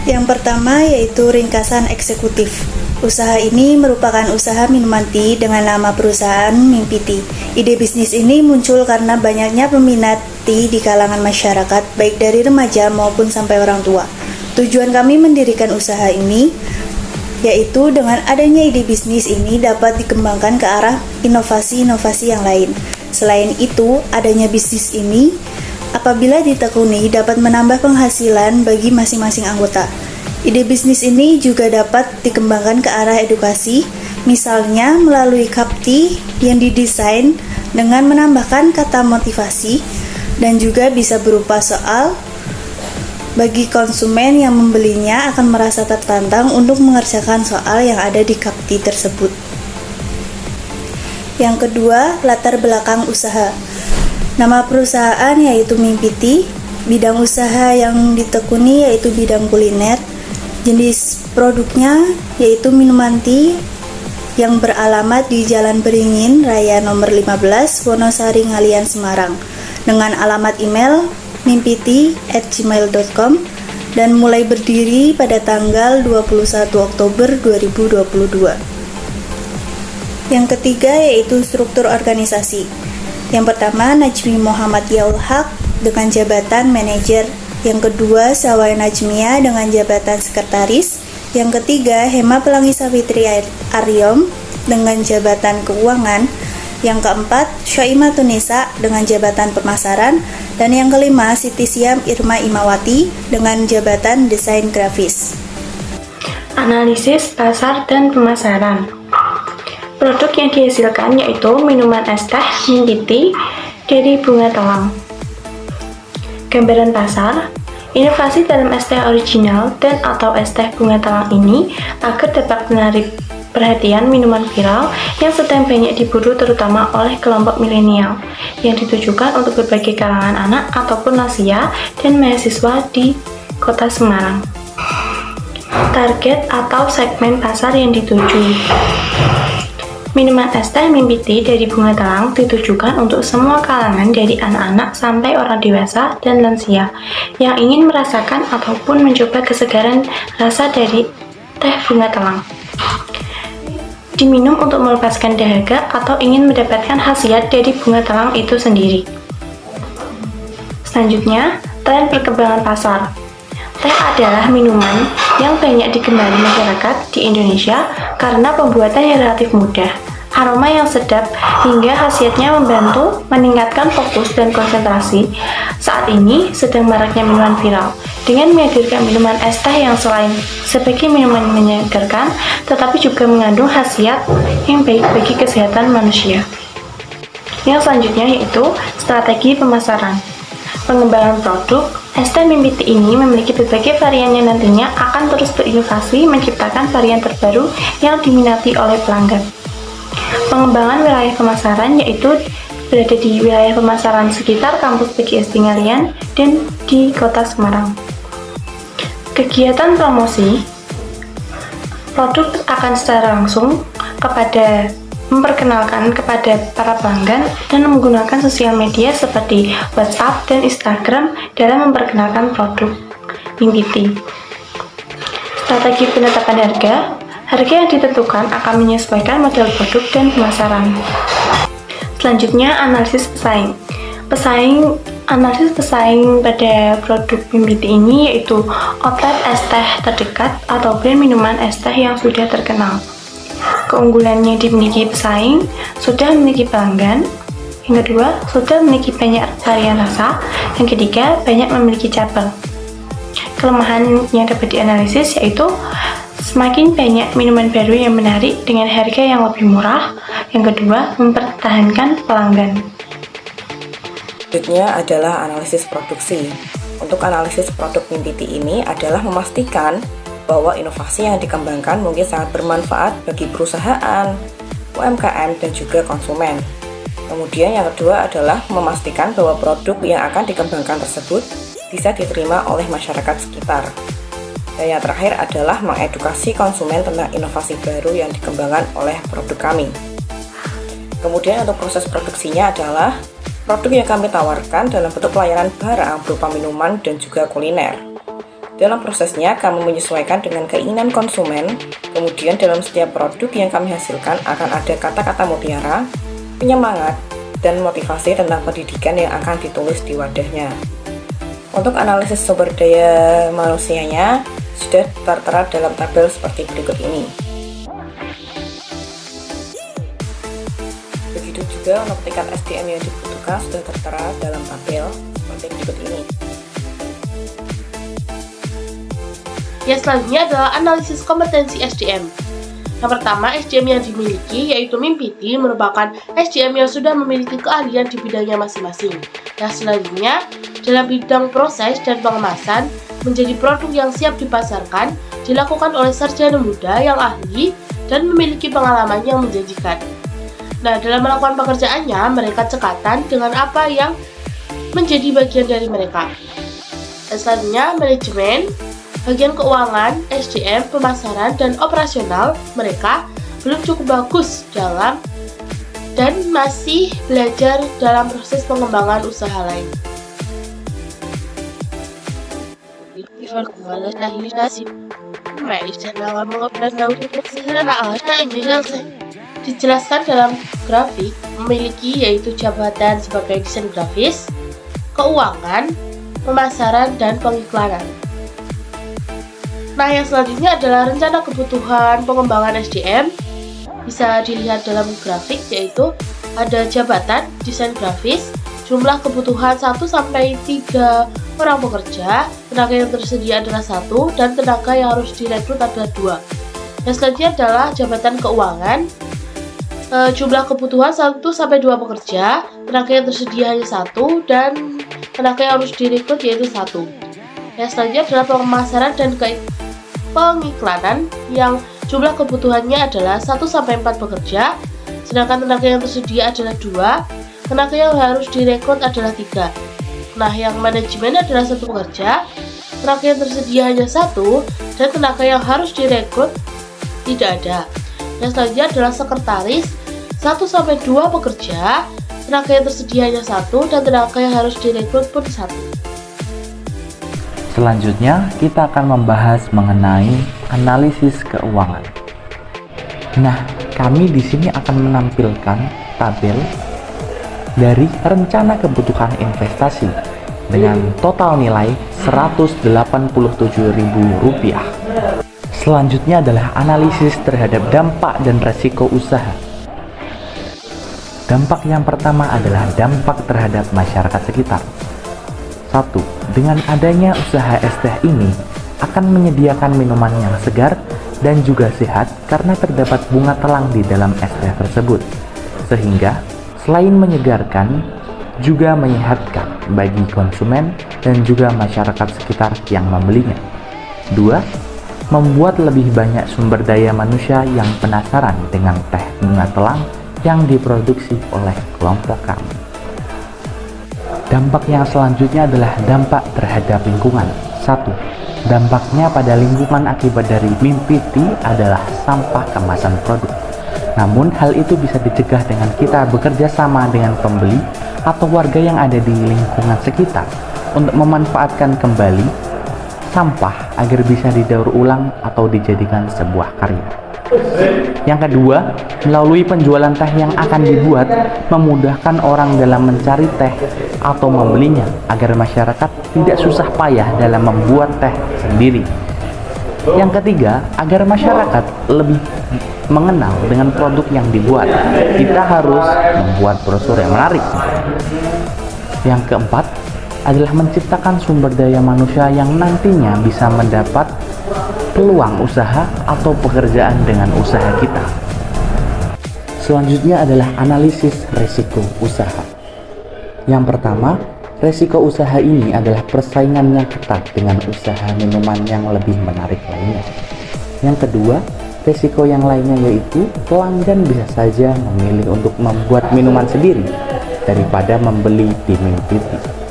Yang pertama yaitu ringkasan eksekutif. Usaha ini merupakan usaha minuman tea dengan nama perusahaan Mimpi Tea. Ide bisnis ini muncul karena banyaknya peminat tea di kalangan masyarakat, baik dari remaja maupun sampai orang tua. Tujuan kami mendirikan usaha ini yaitu dengan adanya ide bisnis ini dapat dikembangkan ke arah inovasi-inovasi yang lain. Selain itu, adanya bisnis ini apabila ditekuni dapat menambah penghasilan bagi masing-masing anggota. Ide bisnis ini juga dapat dikembangkan ke arah edukasi, misalnya melalui cup tea yang didesain dengan menambahkan kata motivasi, dan juga bisa berupa soal bagi konsumen yang membelinya akan merasa tertantang untuk mengerjakan soal yang ada di cup tea tersebut. Yang kedua, latar belakang usaha. Nama perusahaan yaitu Mimpi Tea, bidang usaha yang ditekuni yaitu bidang kuliner. Jenis produknya yaitu minuman tea yang beralamat di Jalan Beringin Raya nomor 15, Wonosari Ngalian, Semarang, dengan alamat email mimpiti@gmail.com dan mulai berdiri pada tanggal 21 Oktober 2022. Yang ketiga yaitu struktur organisasi. Yang pertama, Najmi Muhammad Yaul Haq dengan jabatan manajer. Yang kedua, Sawai Najmia dengan jabatan sekretaris. Yang ketiga, Hema Pelangi Safitri Aryom dengan jabatan keuangan. Yang keempat, Syaimah Tunisa dengan jabatan pemasaran. Dan yang kelima, Siti Siam Irma Imawati dengan jabatan desain grafis. Analisis pasar dan pemasaran. Produk yang dihasilkan yaitu minuman es teh Mimpi Tea dari bunga telang. Gambaran pasar. Inovasi dalam es teh original dan atau es teh bunga telang ini agar dapat menarik perhatian minuman viral yang sedang banyak diburu terutama oleh kelompok milenial yang ditujukan untuk berbagai kalangan anak ataupun lansia dan mahasiswa di Kota Semarang. Target atau segmen pasar yang dituju. Minuman es teh Mimpi Tea dari bunga telang ditujukan untuk semua kalangan dari anak-anak sampai orang dewasa dan lansia yang ingin merasakan ataupun mencoba kesegaran rasa dari teh bunga telang. Diminum untuk melepaskan dahaga atau ingin mendapatkan khasiat dari bunga telang itu sendiri. Selanjutnya, tren perkembangan pasar. Teh adalah minuman yang banyak digemari masyarakat di Indonesia karena pembuatannya relatif mudah, aroma yang sedap, hingga khasiatnya membantu meningkatkan fokus dan konsentrasi. Saat ini sedang maraknya minuman viral dengan menghadirkan minuman es teh yang selain sebagai minuman menyegarkan, tetapi juga mengandung khasiat yang baik bagi kesehatan manusia. Yang selanjutnya yaitu strategi pemasaran. Pengembangan produk. Es teh Mimpi Tea ini memiliki berbagai varian yang nantinya akan terus berinovasi menciptakan varian terbaru yang diminati oleh pelanggan. Pengembangan wilayah pemasaran yaitu berada di wilayah pemasaran sekitar kampus PGSD Ngalian dan di Kota Semarang. Kegiatan promosi. Produk akan secara langsung memperkenalkan kepada para pelanggan dan menggunakan sosial media seperti WhatsApp dan Instagram dalam memperkenalkan produk Mimpi Tea. Strategi penetapan harga. Harga yang ditentukan akan menyesuaikan model produk dan pemasaran. Selanjutnya, analisis pesaing. Analisis pesaing pada produk Mimpi Tea ini yaitu outlet es teh terdekat atau brand minuman es teh yang sudah terkenal. Keunggulannya dimiliki pesaing, sudah memiliki pelanggan. Yang kedua, sudah memiliki banyak varian rasa. Yang ketiga, banyak memiliki cabang. Kelemahan yang dapat dianalisis yaitu semakin banyak minuman baru yang menarik dengan harga yang lebih murah. Yang kedua, mempertahankan pelanggan. Selanjutnya adalah analisis produksi. Untuk analisis produk Mimpi Tea ini adalah memastikan bahwa inovasi yang dikembangkan mungkin sangat bermanfaat bagi perusahaan, UMKM, dan juga konsumen. Kemudian yang kedua adalah memastikan bahwa produk yang akan dikembangkan tersebut bisa diterima oleh masyarakat sekitar. Dan yang terakhir adalah mengedukasi konsumen tentang inovasi baru yang dikembangkan oleh produk kami. Kemudian untuk proses produksinya adalah produk yang kami tawarkan dalam bentuk pelayanan barang berupa minuman dan juga kuliner. Dalam prosesnya, kami menyesuaikan dengan keinginan konsumen. Kemudian dalam setiap produk yang kami hasilkan akan ada kata-kata mutiara, penyemangat, dan motivasi tentang pendidikan yang akan ditulis di wadahnya. Untuk analisis sumber daya manusianya sudah tertera dalam tabel seperti berikut ini. Begitu juga untuk tingkat SDM yang dibutuhkan sudah tertera dalam tabel seperti berikut ini. Yang selanjutnya adalah analisis kompetensi SDM. Yang pertama, SDM yang dimiliki yaitu MIMPITI merupakan SDM yang sudah memiliki keahlian di bidangnya masing-masing. Yang selanjutnya, dalam bidang proses dan pengemasan menjadi produk yang siap dipasarkan dilakukan oleh sarjana muda yang ahli dan memiliki pengalaman yang menjanjikan. Nah, dalam melakukan pekerjaannya, mereka cekatan dengan apa yang menjadi bagian dari mereka. Dan selanjutnya, manajemen, bagian keuangan, SDM, pemasaran, dan operasional mereka belum cukup bagus dalam dan masih belajar dalam proses pengembangan usaha lain. Dijelaskan dalam grafik, memiliki yaitu jabatan sebagai desain grafis, keuangan, pemasaran, dan pengiklanan. Nah, yang selanjutnya adalah rencana kebutuhan pengembangan SDM. Bisa dilihat dalam grafik, yaitu ada jabatan, desain grafis, jumlah kebutuhan 1-3 orang pekerja, tenaga yang tersedia adalah 1, dan tenaga yang harus direkrut adalah 2. Yang selanjutnya adalah jabatan keuangan, jumlah kebutuhan 1-2 pekerja, tenaga yang tersedia hanya 1, dan tenaga yang harus direkrut yaitu 1. Yang selanjutnya adalah pemasaran dan pengiklanan yang jumlah kebutuhannya adalah 1-4 pekerja, sedangkan tenaga yang tersedia adalah 2, tenaga yang harus direkrut adalah 3. Nah, yang manajemen adalah 1 pekerja, tenaga yang tersedia hanya 1, dan tenaga yang harus direkrut tidak ada. Yang selanjutnya adalah sekretaris, 1-2 pekerja, tenaga yang tersedia hanya 1, dan tenaga yang harus direkrut pun 1. Selanjutnya, kita akan membahas mengenai analisis keuangan. Nah, kami di sini akan menampilkan tabel dari rencana kebutuhan investasi dengan total nilai Rp187.000. Selanjutnya adalah analisis terhadap dampak dan resiko usaha. Dampak yang pertama adalah dampak terhadap masyarakat sekitar. 1. Dengan adanya usaha es teh ini akan menyediakan minuman yang segar dan juga sehat karena terdapat bunga telang di dalam es teh tersebut, sehingga selain menyegarkan juga menyehatkan bagi konsumen dan juga masyarakat sekitar yang membelinya. 2. Membuat lebih banyak sumber daya manusia yang penasaran dengan teh bunga telang yang diproduksi oleh kelompok kami. Dampak yang selanjutnya adalah dampak terhadap lingkungan. 1. Dampaknya pada lingkungan akibat dari MIMPITI adalah sampah kemasan produk. Namun hal itu bisa dicegah dengan kita bekerja sama dengan pembeli atau warga yang ada di lingkungan sekitar untuk memanfaatkan kembali sampah agar bisa didaur ulang atau dijadikan sebuah karya. Yang kedua, melalui penjualan teh yang akan dibuat memudahkan orang dalam mencari teh atau membelinya agar masyarakat tidak susah payah dalam membuat teh sendiri. Yang ketiga, agar masyarakat lebih mengenal dengan produk yang dibuat, kita harus membuat brosur yang menarik. Yang keempat adalah menciptakan sumber daya manusia yang nantinya bisa mendapat peluang usaha atau pekerjaan dengan usaha kita. Selanjutnya adalah analisis risiko usaha. Yang pertama, risiko usaha ini adalah persaingan yang ketat dengan usaha minuman yang lebih menarik lainnya. Yang kedua, risiko yang lainnya yaitu pelanggan bisa saja memilih untuk membuat minuman sendiri daripada membeli di MIMPITI.